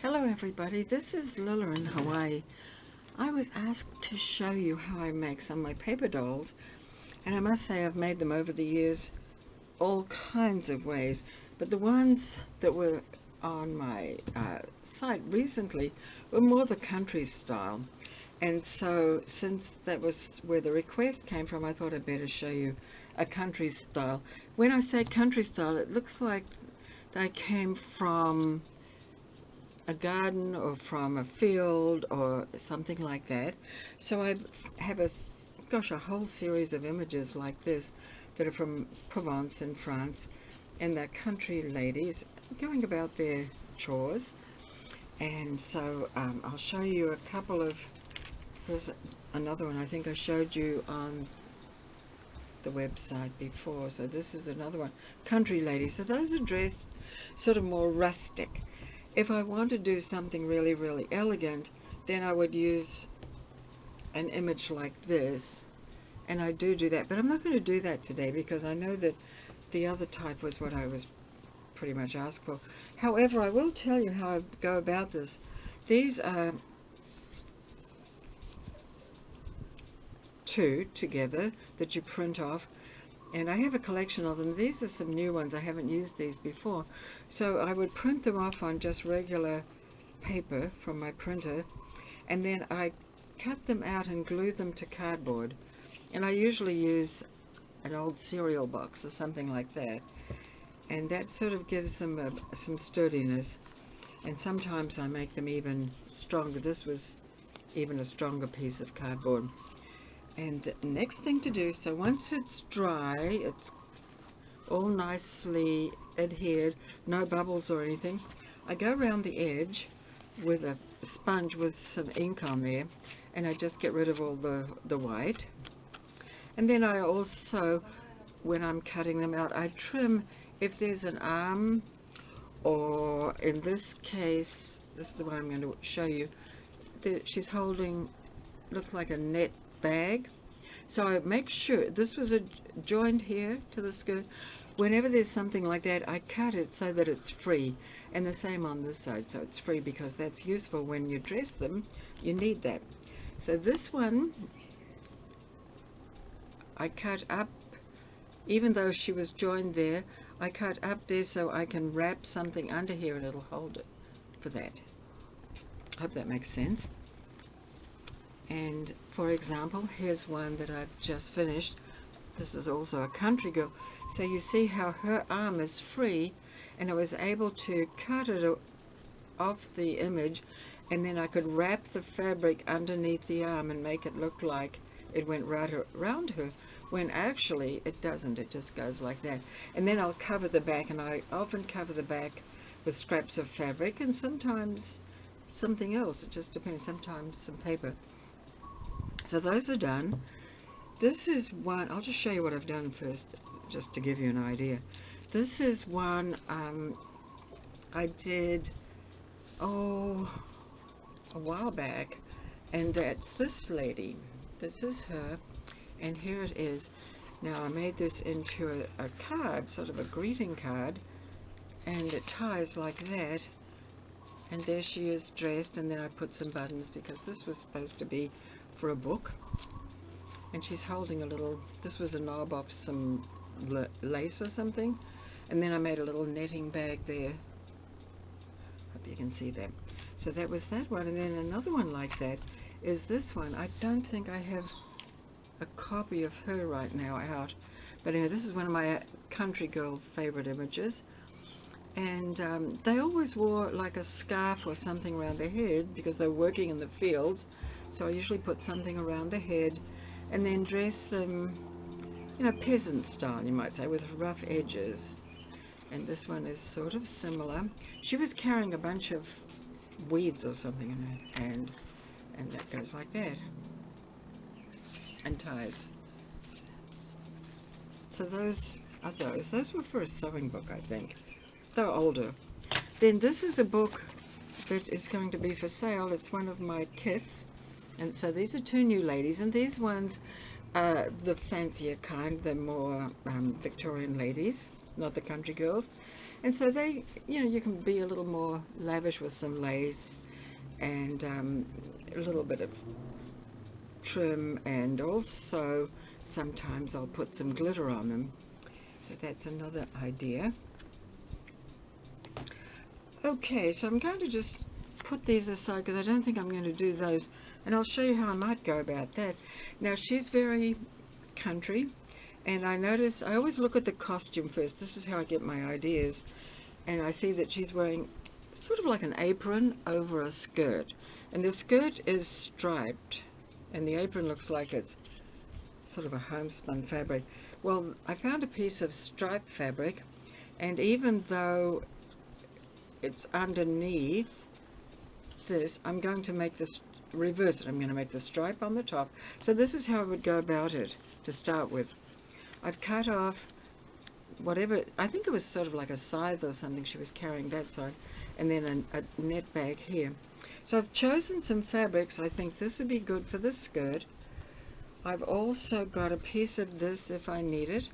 Hello everybody, this is Lila in Hawaii. I was asked to show you how I make some of my paper dolls, and I must say I've made them over the years all kinds of ways, but the ones that were on my site recently were more the country style. And so since that was where the request came from, I thought I'd better show you a country style. When I say country style, it looks like they came from a garden or from a field or something like that. So I have a whole series of images like this that are from Provence in France, and they're country ladies going about their chores. And so I'll show you a couple of, here's another one I think I showed you on the website before. So this is another one, country ladies. So those are dressed sort of more rustic. If I want to do something really, really elegant, then I would use an image like this, and I do that, but I'm not going to do that today because I know that the other type was what I was pretty much asked for. However, I will tell you how I go about this. These are two together that you print off, and I have a collection of them. These are some new ones. I haven't used these before. So I would print them off on just regular paper from my printer, and then I cut them out and glue them to cardboard. And I usually use an old cereal box or something like that. And that sort of gives them some sturdiness. And sometimes I make them even stronger. This was even a stronger piece of cardboard. And the next thing to do, so once it's dry, it's all nicely adhered, no bubbles or anything, I go around the edge with a sponge with some ink on there, and I just get rid of all the white. And then I also, when I'm cutting them out, I trim if there's an arm, or in this case, this is the one I'm going to show you, she's holding, looks like a net bag. So I make sure this was a joint here to the skirt. Whenever there's something like that, I cut it so that it's free, and the same on this side, so it's free, because that's useful when you dress them. You need that. So this one I cut up, even though she was joined there, I cut up there so I can wrap something under here and it'll hold it for that. Hope that makes sense. And for example, here's one that I've just finished. This is also a country girl. So you see how her arm is free, and I was able to cut it off the image, and then I could wrap the fabric underneath the arm and make it look like it went right around her, when actually it doesn't. It just goes like that. And then I'll cover the back, and I often cover the back with scraps of fabric, and sometimes something else. It just depends. Sometimes some paper. So those are done. This is one, I'll just show you what I've done first, just to give you an idea. This is one I did, a while back, and that's this lady. This is her, and here it is. Now I made this into a card, sort of a greeting card, and it ties like that, and there she is dressed, and then I put some buttons because this was supposed to be for a book, and she's holding a little, this was a knob off some lace or something, and then I made a little netting bag there. Hope you can see that. So that was that one, and then another one like that is this one. I don't think I have a copy of her right now out, but anyway, this is one of my country girl favorite images, and they always wore like a scarf or something around their head because they were working in the fields. So I usually put something around the head and then dress them, peasant style, you might say, with rough edges. And this one is sort of similar. She was carrying a bunch of weeds or something in her hand, and that goes like that, and ties. So those are those. Those were for a sewing book, I think. They're older. Then this is a book that is going to be for sale. It's one of my kits. And so these are two new ladies, and these ones are the fancier kind, the more Victorian ladies, not the country girls. And so they, you can be a little more lavish with some lace and a little bit of trim, and also sometimes I'll put some glitter on them. So that's another idea. Okay, so I'm going to just put these aside because I don't think I'm going to do those, and I'll show you how I might go about that. Now, she's very country, and I always look at the costume first. This is how I get my ideas. And I see that she's wearing sort of like an apron over a skirt, and the skirt is striped and the apron looks like it's sort of a homespun fabric. Well, I found a piece of striped fabric, and even though it's underneath this, I'm going to make this reverse it. I'm going to make the stripe on the top. So this is how I would go about it to start with. I've cut off whatever, I think it was sort of like a scythe or something she was carrying that side, and then a net bag here. So I've chosen some fabrics. I think this would be good for the skirt. I've also got a piece of this if I need it,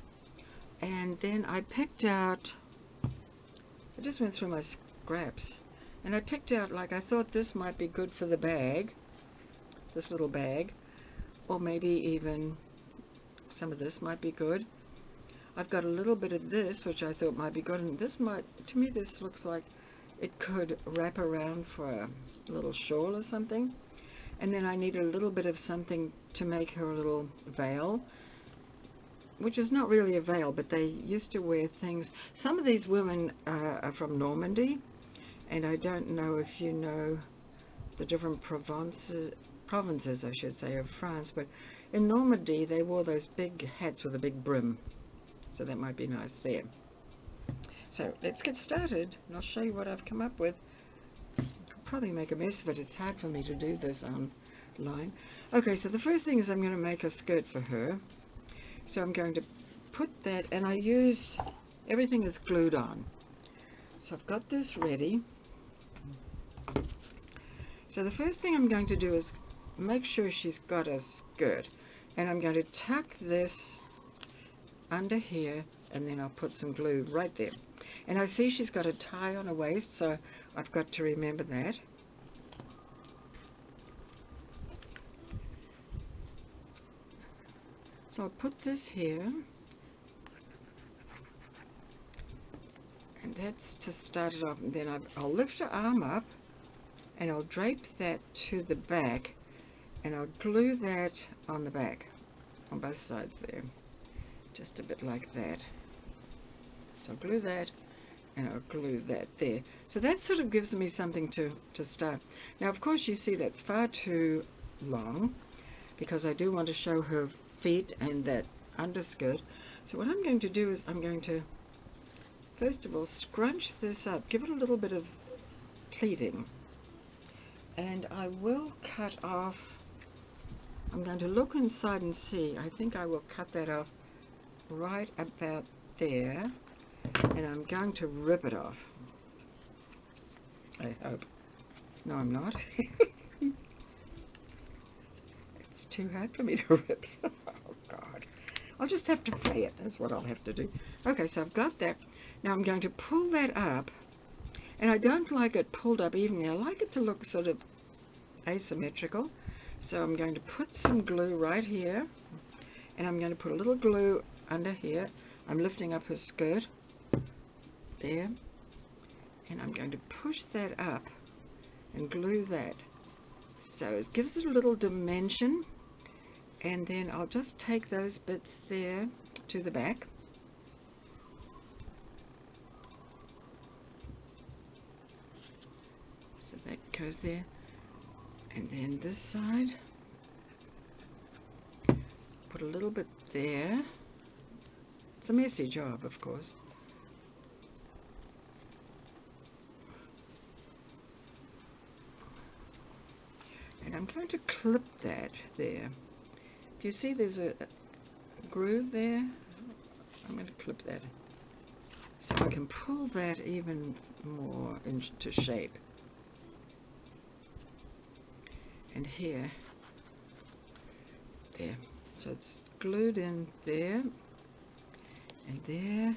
and then I picked out, I just went through my scraps, and I picked out, like, I thought this might be good for the bag, this little bag, or maybe even some of this might be good. I've got a little bit of this, which I thought might be good, and this might, to me this looks like it could wrap around for a little shawl or something. And then I need a little bit of something to make her a little veil, which is not really a veil, but they used to wear things. Some of these women are from Normandy, and I don't know if you know the different provinces, I should say, of France, but in Normandy they wore those big hats with a big brim. So that might be nice there. So let's get started, and I'll show you what I've come up with. I'll probably make a mess of it. It's hard for me to do this online. Okay, so the first thing is I'm going to make a skirt for her. So I'm going to put that, and I use, everything is glued on. So I've got this ready. So the first thing I'm going to do is make sure she's got a skirt. And I'm going to tuck this under here, and then I'll put some glue right there. And I see she's got a tie on her waist, so I've got to remember that. So I'll put this here, and that's to start it off, and then I'll lift her arm up, and I'll drape that to the back, and I'll glue that on the back, on both sides there. Just a bit like that. So I'll glue that, and I'll glue that there. So that sort of gives me something to start. Now, of course, you see that's far too long, because I do want to show her feet and that underskirt. So what I'm going to do is I'm going to, first of all, scrunch this up, give it a little bit of pleating, and I will cut off, I'm going to look inside and see, I think I will cut that off right about there, and I'm going to rip it off. I hope. No, I'm not. It's too hard for me to rip. Oh, God. I'll just have to fray it. That's what I'll have to do. Okay, so I've got that. Now I'm going to pull that up, and I don't like it pulled up evenly. I like it to look sort of asymmetrical. So I'm going to put some glue right here, and I'm going to put a little glue under here. I'm lifting up her skirt there, and I'm going to push that up and glue that, so it gives it a little dimension. And then I'll just take those bits there to the back, so that goes there, and then this side put a little bit there. It's a messy job, of course. And I'm going to clip that there. If you see there's a groove there, I'm going to clip that so I can pull that even more into shape. And here, there. So it's glued in there and there.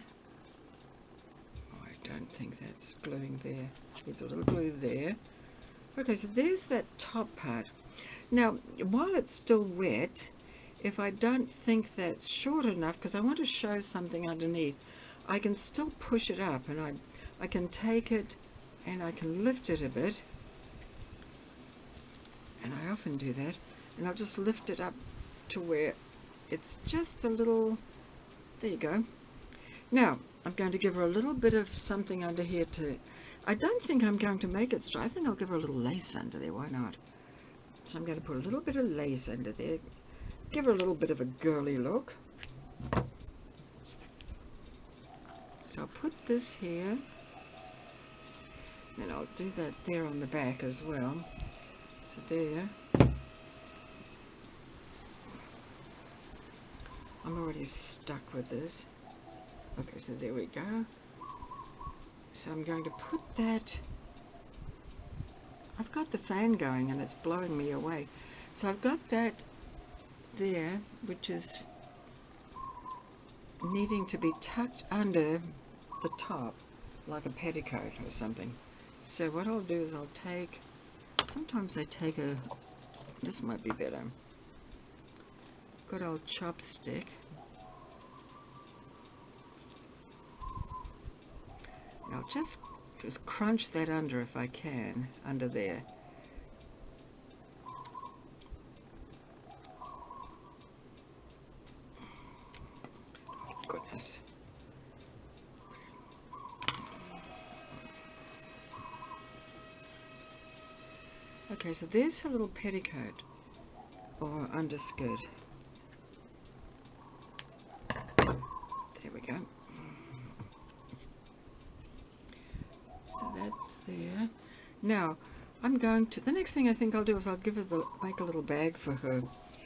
Oh, I don't think that's gluing there. There's a little glue there. Okay, so there's that top part. Now, while it's still wet, if I don't think that's short enough, because I want to show something underneath, I can still push it up, and I can take it and I can lift it a bit, and I often do that, and I'll just lift it up to where it's just a little, there you go. Now, I'm going to give her a little bit of something under here too. I don't think I'm going to make it straight. I think I'll give her a little lace under there, why not? So I'm going to put a little bit of lace under there, give her a little bit of a girly look. So I'll put this here, and I'll do that there on the back as well. So there. I'm already stuck with this. Okay, so there we go. So I'm going to put that, I've got the fan going and it's blowing me away. So I've got that there, which is needing to be tucked under the top, like a petticoat or something. So what I'll do is I'll take, sometimes I take a, this might be better, good old chopstick. And I'll just crunch that under if I can, under there. Goodness. Okay, so there's her little petticoat or underskirt. There we go. So that's there. Now, I'm going to, the next thing I think I'll do is I'll give her make a little bag for her.